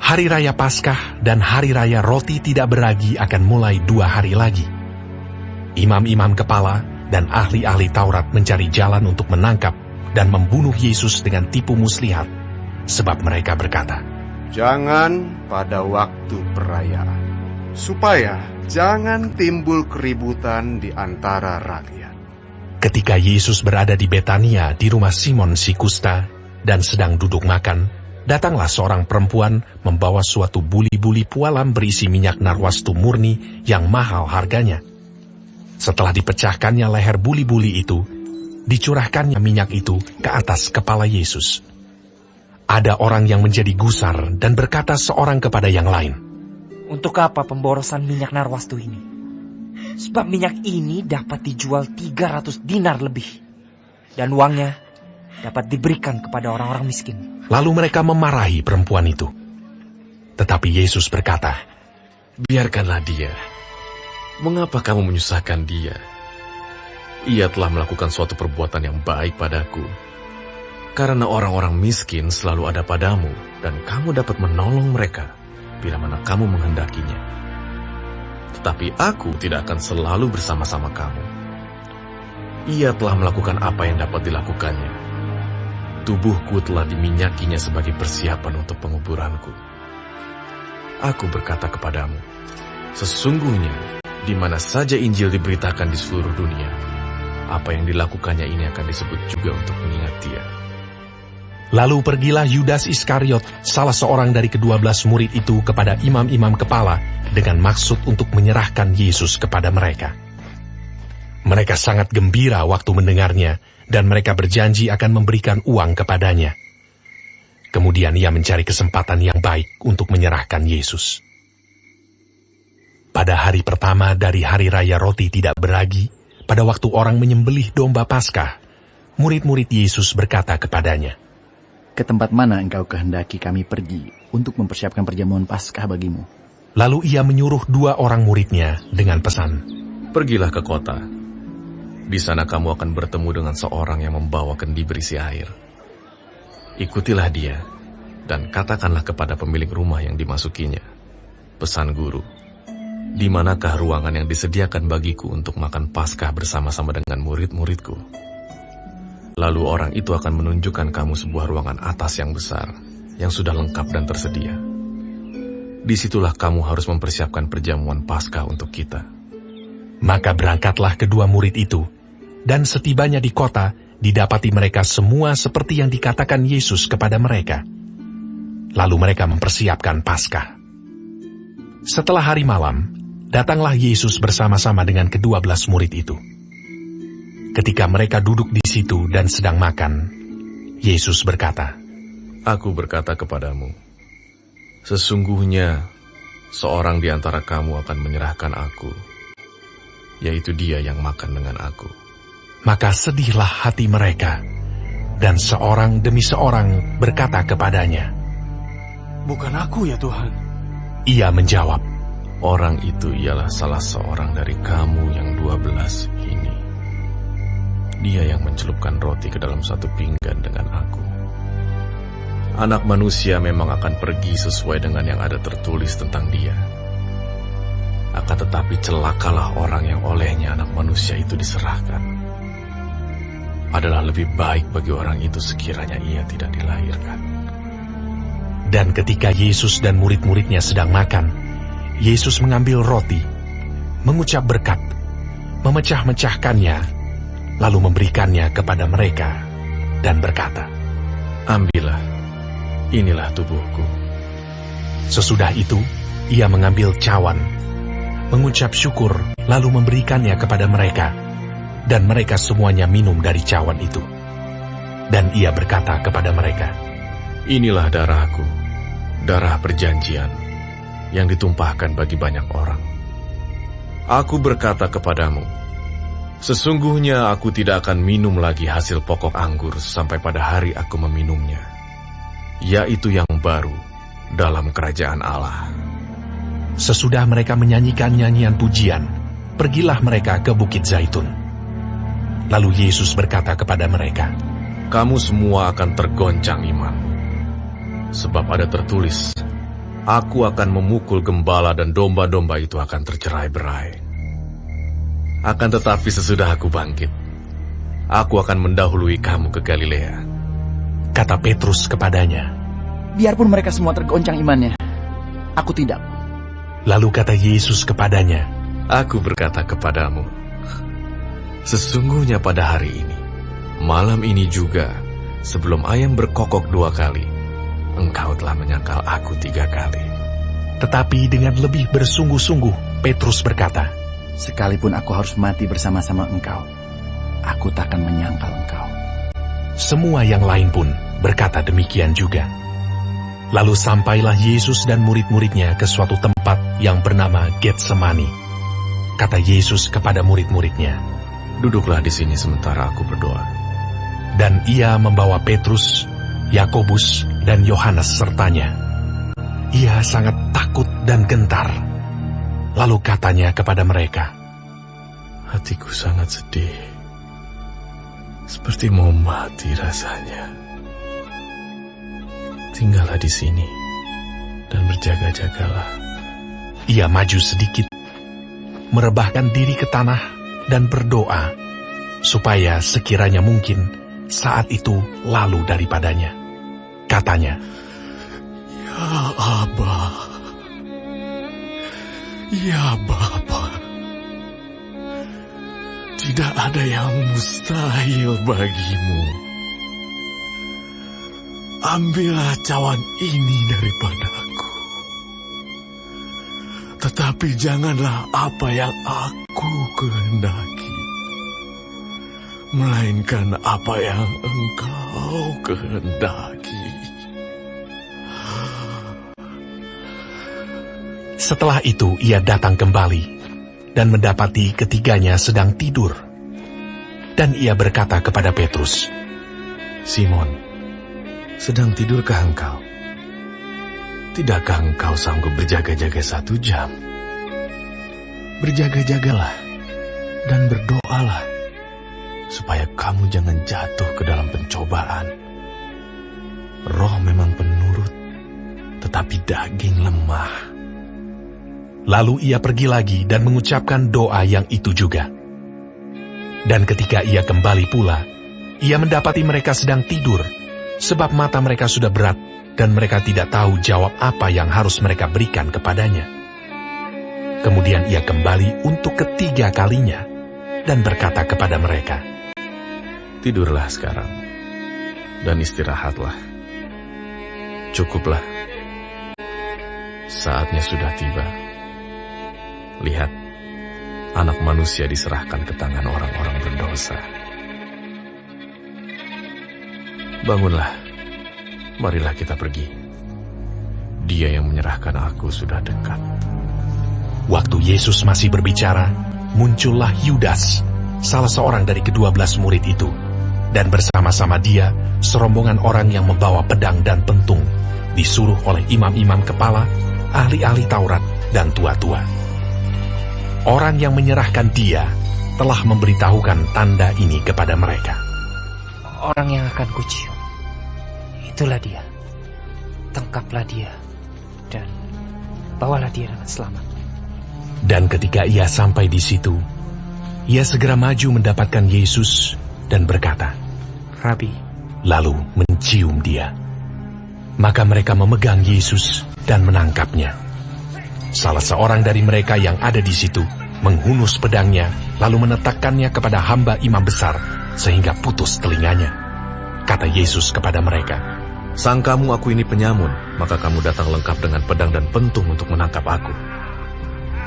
Hari Raya Paskah dan Hari Raya Roti Tidak Beragi akan mulai 2 hari lagi. Imam-imam kepala dan ahli-ahli Taurat mencari jalan untuk menangkap dan membunuh Yesus dengan tipu muslihat, sebab mereka berkata, "Jangan pada waktu perayaan, supaya jangan timbul keributan di antara rakyat." Ketika Yesus berada di Betania di rumah Simon si Kusta dan sedang duduk makan, datanglah seorang perempuan membawa suatu buli-buli pualam berisi minyak narwastu murni yang mahal harganya. Setelah dipecahkannya leher buli-buli itu, dicurahkannya minyak itu ke atas kepala Yesus. Ada orang yang menjadi gusar dan berkata seorang kepada yang lain, "Untuk apa pemborosan minyak narwastu ini? Sebab minyak ini dapat dijual 300 dinar lebih, dan uangnya dapat diberikan kepada orang-orang miskin." Lalu mereka memarahi perempuan itu. Tetapi Yesus berkata, "Biarkanlah dia. Mengapa kamu menyusahkan dia? Ia telah melakukan suatu perbuatan yang baik padaku. Karena orang-orang miskin selalu ada padamu, dan kamu dapat menolong mereka bila mana kamu menghendakinya. Tetapi aku tidak akan selalu bersama-sama kamu. Ia telah melakukan apa yang dapat dilakukannya. Tubuhku telah diminyakinya sebagai persiapan untuk penguburanku. Aku berkata kepadamu, sesungguhnya di mana saja Injil diberitakan di seluruh dunia, apa yang dilakukannya ini akan disebut juga untuk mengingat dia." Lalu pergilah Yudas Iskariot, salah seorang dari ke-12 murid itu, kepada imam-imam kepala dengan maksud untuk menyerahkan Yesus kepada mereka. Mereka sangat gembira waktu mendengarnya, dan mereka berjanji akan memberikan uang kepadanya. Kemudian ia mencari kesempatan yang baik untuk menyerahkan Yesus. Pada hari pertama dari Hari Raya Roti Tidak Beragi, pada waktu orang menyembelih domba Paskah, murid-murid Yesus berkata kepadanya, "Ke tempat mana engkau kehendaki kami pergi untuk mempersiapkan perjamuan Paskah bagimu?" Lalu ia menyuruh 2 orang muridnya dengan pesan, "Pergilah ke kota. Di sana kamu akan bertemu dengan seorang yang membawa kendi berisi air. Ikutilah dia, dan katakanlah kepada pemilik rumah yang dimasukinya, 'Pesan Guru, di manakah ruangan yang disediakan bagiku untuk makan Paskah bersama-sama dengan murid-muridku?' Lalu orang itu akan menunjukkan kamu sebuah ruangan atas yang besar, yang sudah lengkap dan tersedia. Disitulah kamu harus mempersiapkan perjamuan Paskah untuk kita." Maka berangkatlah kedua murid itu, dan setibanya di kota, didapati mereka semua seperti yang dikatakan Yesus kepada mereka. Lalu mereka mempersiapkan Paskah. Setelah hari malam, datanglah Yesus bersama-sama dengan ke-12 murid itu. Ketika mereka duduk di situ dan sedang makan, Yesus berkata, "Aku berkata kepadamu, sesungguhnya seorang di antara kamu akan menyerahkan aku, yaitu dia yang makan dengan aku." Maka sedihlah hati mereka, dan seorang demi seorang berkata kepadanya, "Bukan aku ya Tuhan." Ia menjawab, "Orang itu ialah salah seorang dari kamu yang 12 ini. Dia yang mencelupkan roti ke dalam satu pinggan dengan aku. Anak manusia memang akan pergi sesuai dengan yang ada tertulis tentang dia. Akan tetapi celakalah orang yang olehnya anak manusia itu diserahkan. Adalah lebih baik bagi orang itu sekiranya ia tidak dilahirkan." Dan ketika Yesus dan murid-muridnya sedang makan, Yesus mengambil roti, mengucap berkat, memecah-mecahkannya, lalu memberikannya kepada mereka, dan berkata, "Ambillah, inilah tubuhku." Sesudah itu, ia mengambil cawan, mengucap syukur, lalu memberikannya kepada mereka, dan mereka semuanya minum dari cawan itu. Dan ia berkata kepada mereka, "Inilah darahku, darah perjanjian, yang ditumpahkan bagi banyak orang. Aku berkata kepadamu, sesungguhnya aku tidak akan minum lagi hasil pokok anggur sampai pada hari aku meminumnya, yaitu yang baru dalam kerajaan Allah." Sesudah mereka menyanyikan nyanyian pujian, pergilah mereka ke Bukit Zaitun. Lalu Yesus berkata kepada mereka, "Kamu semua akan tergoncang iman, sebab ada tertulis, aku akan memukul gembala dan domba-domba itu akan tercerai-berai. Akan tetapi sesudah aku bangkit, aku akan mendahului kamu ke Galilea. Kata Petrus kepadanya. Biarpun mereka semua tergoncang imannya, aku tidak. Lalu kata Yesus kepadanya, Aku berkata kepadamu, sesungguhnya pada hari ini, malam ini juga, sebelum ayam berkokok 2 kali, engkau telah menyangkal aku 3 kali. Tetapi dengan lebih bersungguh-sungguh, Petrus berkata, Sekalipun aku harus mati bersama-sama engkau, aku takkan menyangkal engkau. Semua yang lain pun berkata demikian juga. Lalu sampailah Yesus dan murid-muridnya ke suatu tempat yang bernama Getsemani. Kata Yesus kepada murid-muridnya, Duduklah di sini sementara aku berdoa. dan ia membawa Petrus, Yakobus, dan Yohanes sertanya. Ia sangat takut dan gentar. Lalu katanya kepada mereka, Hatiku sangat sedih, seperti mau mati rasanya. Tinggallah di sini dan berjaga-jagalah. Ia maju sedikit, merebahkan diri ke tanah dan berdoa, supaya sekiranya mungkin saat itu lalu daripadanya. Katanya, Ya Aba, ya Bapa, tidak ada yang mustahil bagimu. Ambillah cawan ini daripadaku. Tetapi janganlah apa yang aku kehendaki, melainkan apa yang engkau kehendaki. setelah itu ia datang kembali dan mendapati ketiganya sedang tidur. Dan ia berkata kepada Petrus, Simon, sedang tidurkah engkau? Tidakkah engkau sanggup berjaga-jaga 1 jam? Berjaga-jagalah dan berdoalah, supaya kamu jangan jatuh ke dalam pencobaan. Roh memang penurut, tetapi daging lemah. Lalu ia pergi lagi dan mengucapkan doa yang itu juga. Dan ketika ia kembali pula, ia mendapati mereka sedang tidur, sebab mata mereka sudah berat, dan mereka tidak tahu jawab apa yang harus mereka berikan kepadanya. Kemudian ia kembali untuk ketiga kalinya, dan berkata kepada mereka, Tidurlah sekarang, dan istirahatlah. Cukuplah. Saatnya sudah tiba. Lihat, Anak Manusia diserahkan ke tangan orang-orang berdosa. Bangunlah, marilah kita pergi. Dia yang menyerahkan aku sudah dekat. Waktu Yesus masih berbicara, muncullah Yudas, salah seorang dari ke-12 murid itu, dan bersama-sama dia serombongan orang yang membawa pedang dan pentung, disuruh oleh imam-imam kepala, ahli-ahli Taurat, dan tua-tua. Orang yang menyerahkan dia telah memberitahukan tanda ini kepada mereka. Orang yang akan kucium, itulah dia. Tangkaplah dia, dan bawalah dia dengan selamat. Dan ketika ia sampai di situ, ia segera maju mendapatkan Yesus dan berkata, Rabi, lalu mencium dia. Maka mereka memegang Yesus dan menangkapnya. Salah seorang dari mereka yang ada di situ menghunus pedangnya, lalu menetakkannya kepada hamba imam besar, sehingga putus telinganya. Kata Yesus kepada mereka, Sangkamu aku ini penyamun, maka kamu datang lengkap dengan pedang dan pentung untuk menangkap aku.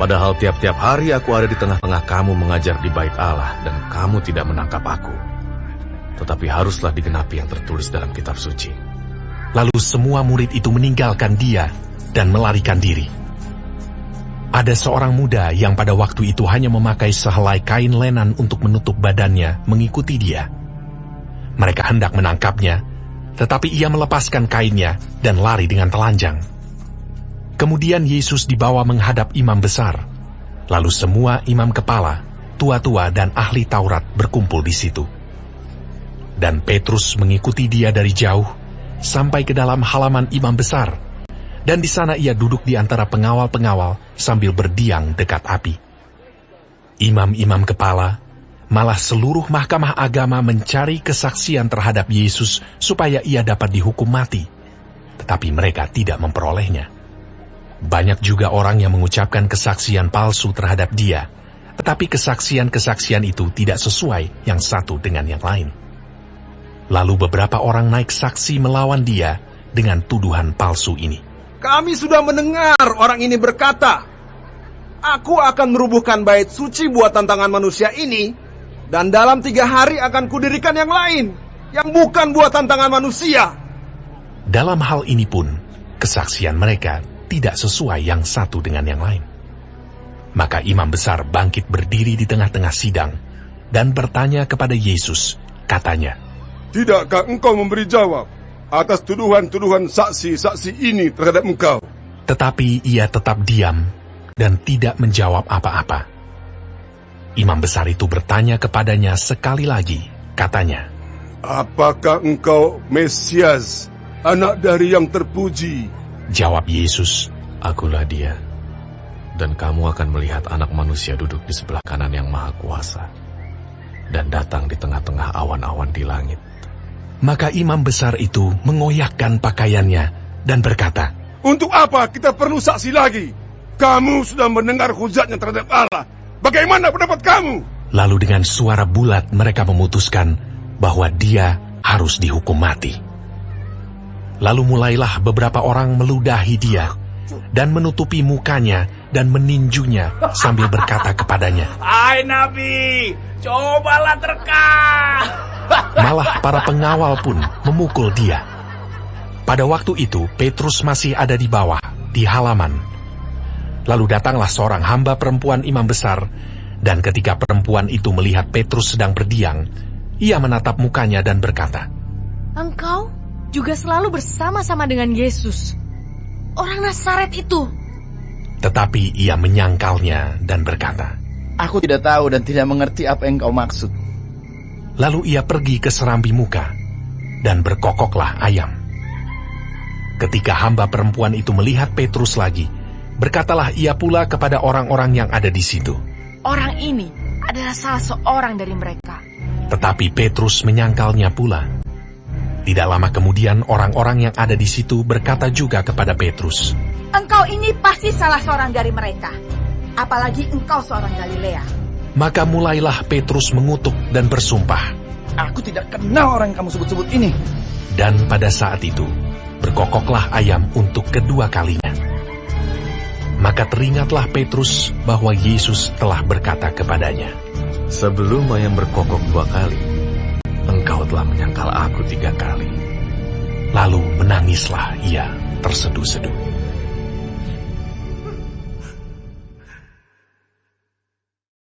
Padahal tiap-tiap hari aku ada di tengah-tengah kamu mengajar di bait Allah, dan kamu tidak menangkap aku. Tetapi haruslah digenapi yang tertulis dalam kitab suci. Lalu semua murid itu meninggalkan dia dan melarikan diri. Ada seorang muda yang pada waktu itu hanya memakai sehelai kain lenan untuk menutup badannya mengikuti dia. Mereka hendak menangkapnya, tetapi ia melepaskan kainnya dan lari dengan telanjang. Kemudian Yesus dibawa menghadap imam besar. Lalu semua imam kepala, tua-tua dan ahli Taurat berkumpul di situ. Dan Petrus mengikuti dia dari jauh sampai ke dalam halaman imam besar. Dan di sana ia duduk di antara pengawal-pengawal sambil berdiam dekat api. Imam-imam kepala, malah seluruh mahkamah agama mencari kesaksian terhadap Yesus supaya ia dapat dihukum mati. Tetapi mereka tidak memperolehnya. Banyak juga orang yang mengucapkan kesaksian palsu terhadap dia, tetapi kesaksian-kesaksian itu tidak sesuai yang satu dengan yang lain. Lalu beberapa orang naik saksi melawan dia dengan tuduhan palsu ini. Kami sudah mendengar orang ini berkata, "Aku akan merubuhkan bait suci buatan tangan manusia ini, dan dalam 3 hari akan kudirikan yang lain, yang bukan buatan tangan manusia." Dalam hal ini pun, kesaksian mereka tidak sesuai yang satu dengan yang lain. Maka imam besar bangkit berdiri di tengah-tengah sidang dan bertanya kepada Yesus, katanya, "Tidakkah engkau memberi jawab atas tuduhan-tuduhan saksi-saksi ini terhadap engkau?" Tetapi ia tetap diam dan tidak menjawab apa-apa. Imam besar itu bertanya kepadanya sekali lagi, katanya, "Apakah engkau Mesias, anak dari yang terpuji?" Jawab Yesus, Akulah dia. Dan kamu akan melihat anak manusia duduk di sebelah kanan yang maha kuasa, dan datang di tengah-tengah awan-awan di langit. Maka imam besar itu mengoyakkan pakaiannya dan berkata, "Untuk apa kita perlu saksi lagi? Kamu sudah mendengar hujatnya terhadap Allah. Bagaimana pendapat kamu?" Lalu dengan suara bulat mereka memutuskan bahwa dia harus dihukum mati. Lalu mulailah beberapa orang meludahi dia dan menutupi mukanya dan meninjunya sambil berkata kepadanya, "Hai Nabi, cobalah terka." Malah para pengawal pun memukul dia. Pada waktu itu Petrus masih ada di bawah, di halaman. Lalu datanglah seorang hamba perempuan imam besar, dan ketika perempuan itu melihat Petrus sedang berdiam, ia menatap mukanya dan berkata, "Engkau juga selalu bersama-sama dengan Yesus, orang Nazaret itu." Tetapi ia menyangkalnya dan berkata, Aku tidak tahu dan tidak mengerti apa yang kau maksud. Lalu ia pergi ke serambi muka, dan berkokoklah ayam. Ketika hamba perempuan itu melihat Petrus lagi, berkatalah ia pula kepada orang-orang yang ada di situ, Orang ini adalah salah seorang dari mereka. Tetapi Petrus menyangkalnya pula. Tidak lama kemudian orang-orang yang ada di situ berkata juga kepada Petrus, Engkau ini pasti salah seorang dari mereka. Apalagi engkau seorang Galilea. Maka mulailah Petrus mengutuk dan bersumpah. Aku tidak kenal orang yang kamu sebut-sebut ini. Dan pada saat itu, berkokoklah ayam untuk kedua kalinya. Maka teringatlah Petrus bahwa Yesus telah berkata kepadanya, Sebelum ayam berkokok 2 kali, engkau telah menyangkal aku 3 kali. Lalu menangislah ia terseduh-seduh.